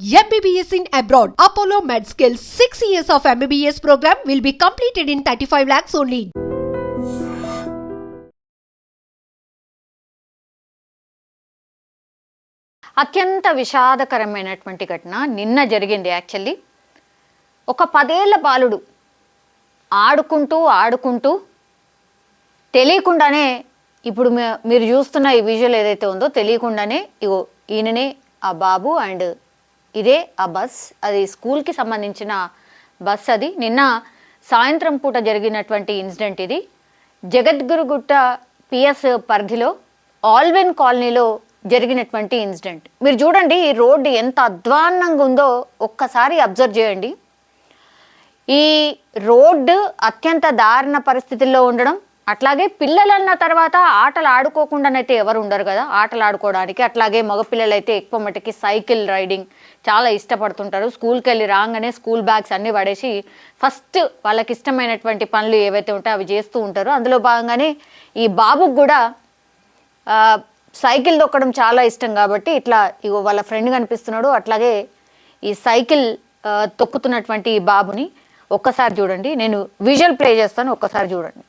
MBBS in abroad. Apollo MedSkill 6 years of MBBS program will be completed in 35 lakhs only. అత్యంత విషాదకరమైనటువంటి ఘటన నిన్న జరిగింది. Actually ఒక 10 ఏళ్ల బాలుడు ఆడుకుంటూ తెలియకుండానే ఇప్పుడు మీరు చూస్తున్న ఈ విజువల్ ఏదైతే ఉందో తెలియకుండానే ఇగో ఈయననే ఆ బాబు అండ్ ఇదే ఆ బస్, అది స్కూల్కి సంబంధించిన బస్. అది నిన్న సాయంత్రం పూట జరిగినటువంటి ఇన్సిడెంట్. ఇది జగద్గురుగుట్ట పిఎస్ పరిధిలో ఆల్వెన్ కాలనీలో జరిగినటువంటి ఇన్సిడెంట్. మీరు చూడండి ఈ రోడ్డు ఎంత అధ్వాన్నంగా ఉందో ఒక్కసారి అబ్జర్వ్ చేయండి. ఈ రోడ్డు అత్యంత దారుణ పరిస్థితుల్లో ఉండడం, అట్లాగే పిల్లలన్న తర్వాత ఆటలు ఆడుకోకుండానైతే ఎవరు ఉండరు కదా ఆటలు ఆడుకోవడానికి. అట్లాగే మగపిల్లలైతే ఎక్కువ మటుకి సైకిల్ రైడింగ్ చాలా ఇష్టపడుతుంటారు. స్కూల్కి వెళ్ళి రాగానే స్కూల్ బ్యాగ్స్ అన్నీ పడేసి ఫస్ట్ వాళ్ళకి ఇష్టమైనటువంటి పనులు ఏవైతే ఉంటాయో అవి చేస్తూ ఉంటారు. అందులో భాగంగానే ఈ బాబుకు కూడా సైకిల్ తొక్కడం చాలా ఇష్టం కాబట్టి ఇట్లా ఇగో వాళ్ళ ఫ్రెండ్ కనిపిస్తున్నాడు. అట్లాగే ఈ సైకిల్ తొక్కుతున్నటువంటి ఈ బాబుని ఒక్కసారి చూడండి. నేను విజువల్ ప్లే చేస్తాను, ఒక్కసారి చూడండి.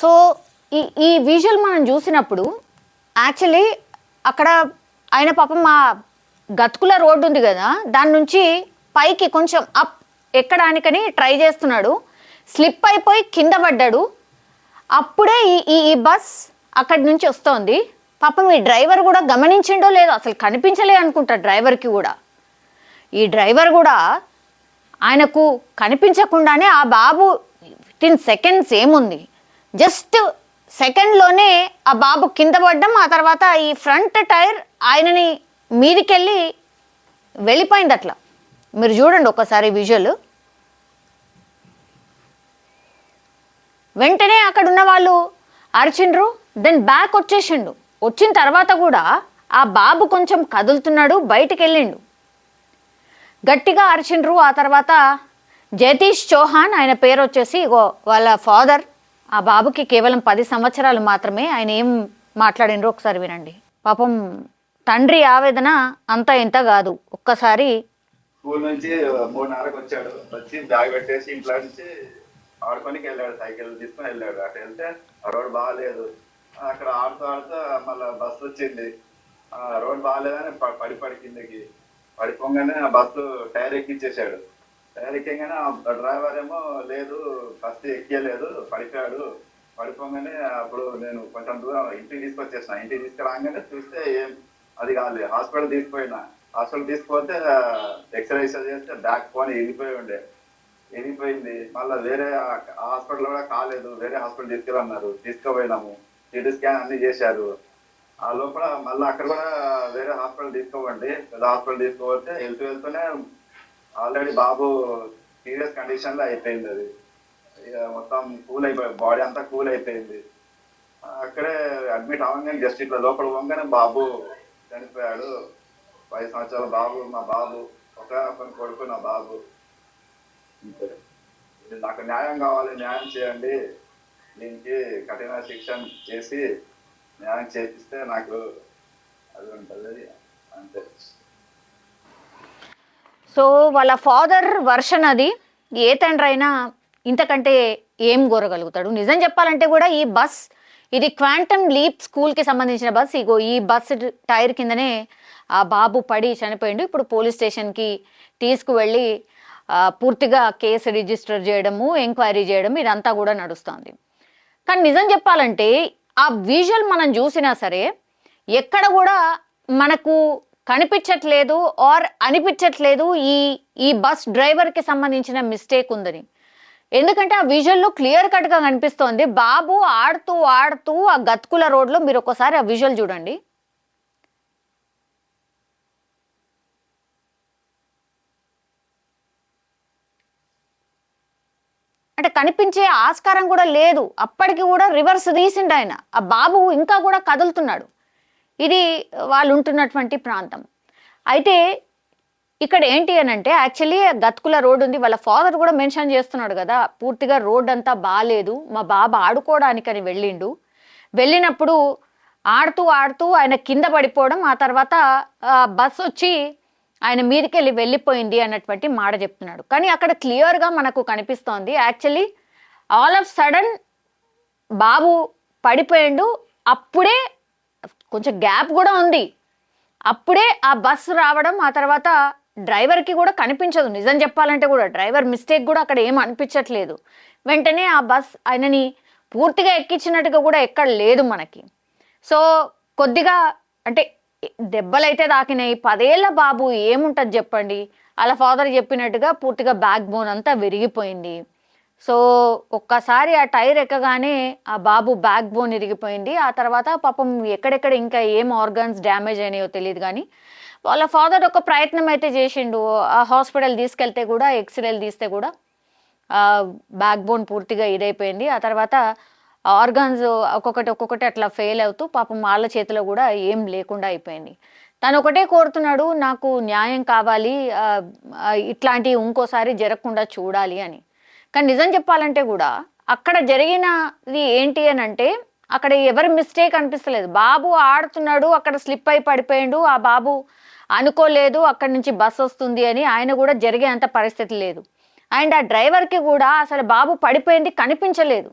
సో ఈ విజువల్ మనం చూసినప్పుడు యాక్చువల్లీ అక్కడ ఆయన పాపం మా గతుకుల రోడ్డు ఉంది కదా, దాని నుంచి పైకి కొంచెం అప్ ఎక్కడానికని ట్రై చేస్తున్నాడు. స్లిప్ అయిపోయి కింద పడ్డాడు. అప్పుడే ఈ బస్ అక్కడి నుంచి వస్తోంది. పాపం ఈ డ్రైవర్ కూడా గమనించిండో లేదో, అసలు కనిపించలే అనుకుంటా డ్రైవర్కి కూడా. ఈ డ్రైవర్ కూడా ఆయనకు కనిపించకుండానే ఆ బాబు వితిన్ సెకండ్స్ ఏముంది, జస్ట్ సెకండ్లోనే ఆ బాబు కింద పడ్డం, ఆ తర్వాత ఈ ఫ్రంట్ టైర్ ఆయనని మీదికెళ్ళి వెళ్ళిపోయింది. అట్లా మీరు చూడండి ఒకసారి విజువల్. వెంటనే అక్కడ ఉన్న వాళ్ళు అరిచిండ్రు, దెన్ బ్యాక్ వచ్చేసిండు. వచ్చిన తర్వాత కూడా ఆ బాబు కొంచెం కదులుతున్నాడు, బయటికి వెళ్ళిండు. గట్టిగా అరిచిండ్రు. ఆ తర్వాత జతీష్ చౌహాన్ ఆయన పేరు వచ్చేసి వాళ్ళ ఫాదర్. ఆ బాబుకి కేవలం 10 సంవత్సరాలు మాత్రమే. ఆయన ఏం మాట్లాడినరో ఒకసారి వినండి. పాపం తండ్రి ఆవేదన అంతా ఇంత కాదు. ఒక్కసారి స్కూల్ నుంచి 3:30కి వచ్చాడు. వచ్చి బ్యాగ్ పెట్టేసి ఇంట్లో నుంచి ఆడుకోనికి వెళ్ళాడు, సైకిల్ తీసుకొని వెళ్ళాడు. అక్కడ వెళ్తే ఆ రోడ్ బాగాలేదు. అక్కడ ఆడుతూ మళ్ళీ బస్సు వచ్చింది. రోడ్ బాగాలేదని పడి కిందకి పడిపోగానే ఆ బస్సు టైర్ ఎక్కించేసాడు. టైర్ ఎక్కగానే ఆ డ్రైవర్ ఏమో లేదు బస్సు ఎక్కలేదు, పడిపోగానే అప్పుడు నేను కొంచెం దూరం ఇంటికి తీసుకొచ్చేసిన. ఇంటికి తీసుకురాగానే చూస్తే ఏం అది కాదు. హాస్పిటల్ తీసుకుపోతే ఎక్స్రే చేస్తే బ్యాక్ పోని వెళ్ళిపోయింది. మళ్ళీ వేరే హాస్పిటల్ కూడా కాలేదు, వేరే హాస్పిటల్ తీసుకెళ్ళన్నారు. తీసుకుపోయినాము, సిటీ స్కాన్ అన్ని చేశారు. ఆ లోపల మళ్ళీ అక్కడ కూడా వేరే హాస్పిటల్ తీసుకోవండి, పెద్ద హాస్పిటల్ తీసుకోపోతే వెళ్తూనే ఆల్రెడీ బాబు సీరియస్ కండిషన్ లో అయిపోయింది. అది మొత్తం కూల్ అయిపోయింది, బాడీ అంతా కూల్ అయిపోయింది. అక్కడే అడ్మిట్ అవ్వగానే జస్ట్ ఇట్లా లోపల పోగానే బాబు చనిపోయాడు. 5 సంవత్సరాల బాబు, మా బాబు, ఒక కొడుకు నా బాబు. నాకు న్యాయం కావాలి, న్యాయం చేయండి. దీనికి కఠిన శిక్ష చేసి న్యాయం చేపిస్తే నాకు అది ఉంటుంది అంతే. సో వాళ్ళ ఫాదర్ వర్షన్ అది. ఏ తండ్రి అయినా ఇంతకంటే ఏం కోరగలుగుతాడు? నిజం చెప్పాలంటే కూడా ఈ బస్ ఇది క్వాంటమ్ లీప్ స్కూల్కి సంబంధించిన బస్. ఇగో ఈ బస్ టైర్ కిందనే ఆ బాబు పడి చనిపోయిండు. ఇప్పుడు పోలీస్ స్టేషన్కి తీసుకువెళ్ళి పూర్తిగా కేసు రిజిస్టర్ చేయడము, ఎంక్వైరీ చేయడం ఇదంతా కూడా నడుస్తుంది. కానీ నిజం చెప్పాలంటే ఆ విజువల్ మనం చూసినా సరే ఎక్కడ కూడా మనకు కనిపించట్లేదు ఆర్ అనిపించట్లేదు ఈ బస్ డ్రైవర్కి సంబంధించిన మిస్టేక్ ఉందని. ఎందుకంటే ఆ విజువల్లో క్లియర్ కట్గా కనిపిస్తోంది బాబు ఆడుతూ ఆ గతుకుల రోడ్లో. మీరు ఒకసారి ఆ విజువల్ చూడండి. అంటే కనిపించే ఆస్కారం కూడా లేదు. అప్పటికి కూడా రివర్స్ తీసిండు ఆయన. ఆ బాబు ఇంకా కూడా కదులుతున్నాడు. ఇది వాళ్ళు ఉంటున్నటువంటి ప్రాంతం. అయితే ఇక్కడ ఏంటి అని అంటే యాక్చువల్లీ గతుకుల రోడ్ ఉంది, వాళ్ళ ఫాదర్ కూడా మెన్షన్ చేస్తున్నాడు కదా, పూర్తిగా రోడ్ అంతా బాగాలేదు, మా బాబు ఆడుకోవడానికని వెళ్ళినప్పుడు ఆడుతూ ఆడుతూ ఆయన కింద పడిపోవడం, ఆ తర్వాత బస్ వచ్చి ఆయన మీదకి వెళ్ళిపోయింది అన్నటువంటి మాట చెప్తున్నాడు. కానీ అక్కడ క్లియర్గా మనకు కనిపిస్తోంది యాక్చువల్లీ ఆల్ ఆఫ్ సడన్ బాబు పడిపోయిండు, అప్పుడే కొంచెం గ్యాప్ కూడా ఉంది, అప్పుడే ఆ బస్సు రావడం, ఆ తర్వాత డ్రైవర్కి కూడా కనిపించదు, నిజం చెప్పాలంటే కూడా డ్రైవర్ మిస్టేక్ కూడా అక్కడ ఏం అనిపించట్లేదు. వెంటనే ఆ బస్ ఆయనని పూర్తిగా ఎక్కించినట్టుగా కూడా ఎక్కడ లేదు మనకి. సో కొద్దిగా అంటే దెబ్బలైతే తాకినాయి, 10 ఏళ్ల బాబు ఏముంటుంది చెప్పండి, అలా ఫాదర్ చెప్పినట్టుగా పూర్తిగా బ్యాక్ బోన్ అంతా విరిగిపోయింది. సో ఒక్కసారి ఆ టైర్ ఎక్కగానే ఆ బాబు బ్యాక్ బోన్ ఇరిగిపోయింది. ఆ తర్వాత పాపం ఎక్కడెక్కడ ఇంకా ఏం ఆర్గన్స్ డ్యామేజ్ అయినాయో తెలియదు, కానీ వాళ్ళ ఫాదర్ ఒక ప్రయత్నం అయితే చేసిండు. ఆ హాస్పిటల్ తీసుకెళ్తే కూడా ఎక్స్రేలు తీస్తే కూడా బ్యాక్ బోన్ పూర్తిగా ఇదైపోయింది. ఆ తర్వాత ఆర్గాన్స్ ఒక్కొక్కటి అట్లా ఫెయిల్ అవుతూ పాపం వాళ్ళ చేతిలో కూడా ఏం లేకుండా అయిపోయింది. తను ఒకటే కోరుతున్నాడు, నాకు న్యాయం కావాలి, ఇట్లాంటివి ఇంకోసారి జరగకుండా చూడాలి అని. కానీ నిజం చెప్పాలంటే కూడా అక్కడ జరిగినది ఏంటి అని అంటే అక్కడ ఎవరి మిస్టేక్ అనిపిస్తలేదు. బాబు ఆడుతున్నాడు, అక్కడ స్లిప్ అయి పడిపోయాడు, ఆ బాబు అనుకోలేదు అక్కడి నుంచి బస్ వస్తుంది అని, ఆయన కూడా జరిగే అంత పరిస్థితి లేదు. అండ్ ఆ డ్రైవర్కి కూడా అసలు బాబు పడిపోయింది కనిపించలేదు,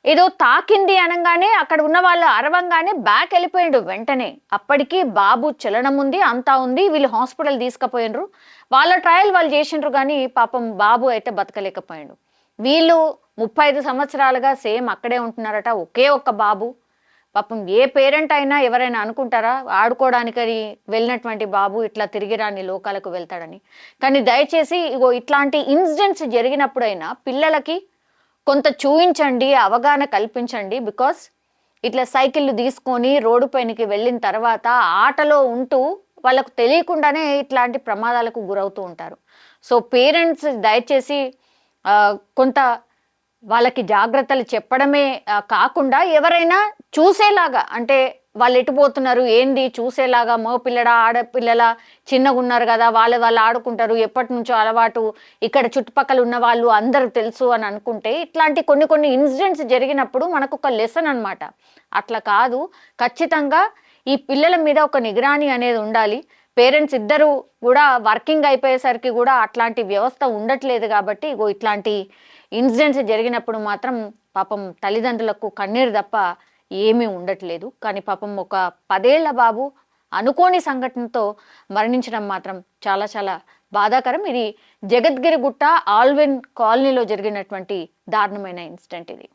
ఏదో తాకింది అనగానే అక్కడ ఉన్న వాళ్ళు అరవంగానే బ్యాక్ వెళ్ళిపోయిండు వెంటనే. అప్పటికి బాబు చలనం ఉంది, అంతా ఉంది, వీళ్ళు హాస్పిటల్ తీసుకుపోయినరు, వాళ్ళ ట్రయల్ వాళ్ళు చేసిండ్రు, కానీ పాపం బాబు అయితే బతకలేకపోయాడు. వీళ్ళు 35 సంవత్సరాలుగా సేమ్ అక్కడే ఉంటున్నారట, ఒకే ఒక్క బాబు. పాపం ఏ పేరెంట్ అయినా ఎవరైనా అనుకుంటారా ఆడుకోవడానికని వెళ్ళినటువంటి బాబు ఇట్లా తిరిగి రాని లోకాలకు వెళ్తాడని. కానీ దయచేసి ఇగో ఇట్లాంటి ఇన్సిడెంట్స్ జరిగినప్పుడైనా పిల్లలకి కొంత చూయించండి, అవగాహన కల్పించండి. బికాస్ ఇట్లా సైకిళ్ళు తీసుకొని రోడ్డు పైనకి వెళ్ళిన తర్వాత ఆటలో ఉంటూ వాళ్ళకు తెలియకుండానే ఇట్లాంటి ప్రమాదాలకు గురవుతూ ఉంటారు. సో పేరెంట్స్ దయచేసి కొంత వాళ్ళకి జాగ్రత్తలు చెప్పడమే కాకుండా ఎవరైనా చూసేలాగా, అంటే వాళ్ళు ఎటుపోతున్నారు ఏంది చూసేలాగా, మగపిల్లడా ఆడపిల్లల చిన్నగా ఉన్నారు కదా, వాళ్ళు ఆడుకుంటారు, ఎప్పటి నుంచో అలవాటు, ఇక్కడ చుట్టుపక్కల ఉన్న వాళ్ళు అందరూ తెలుసు అని అనుకుంటే ఇట్లాంటి కొన్ని ఇన్సిడెంట్స్ జరిగినప్పుడు మనకు ఒక లెసన్ అనమాట. అట్లా కాదు, ఖచ్చితంగా ఈ పిల్లల మీద ఒక నిగరాని అనేది ఉండాలి. పేరెంట్స్ ఇద్దరు కూడా వర్కింగ్ అయిపోయేసరికి కూడా అట్లాంటి వ్యవస్థ ఉండట్లేదు. కాబట్టి ఇట్లాంటి ఇన్సిడెంట్స్ జరిగినప్పుడు మాత్రం పాపం తల్లిదండ్రులకు కన్నీరు తప్ప ఏమీ ఉండట్లేదు. కానీ పాపం ఒక 10 ఏళ్ల బాబు అనుకోని సంఘటనతో మరణించడం మాత్రం చాలా చాలా బాధాకరం. ఇది జగద్గిరిగుట్ట ఆల్విన్ కాలనీలో జరిగినటువంటి దారుణమైన ఇన్సిడెంట్ ఇది.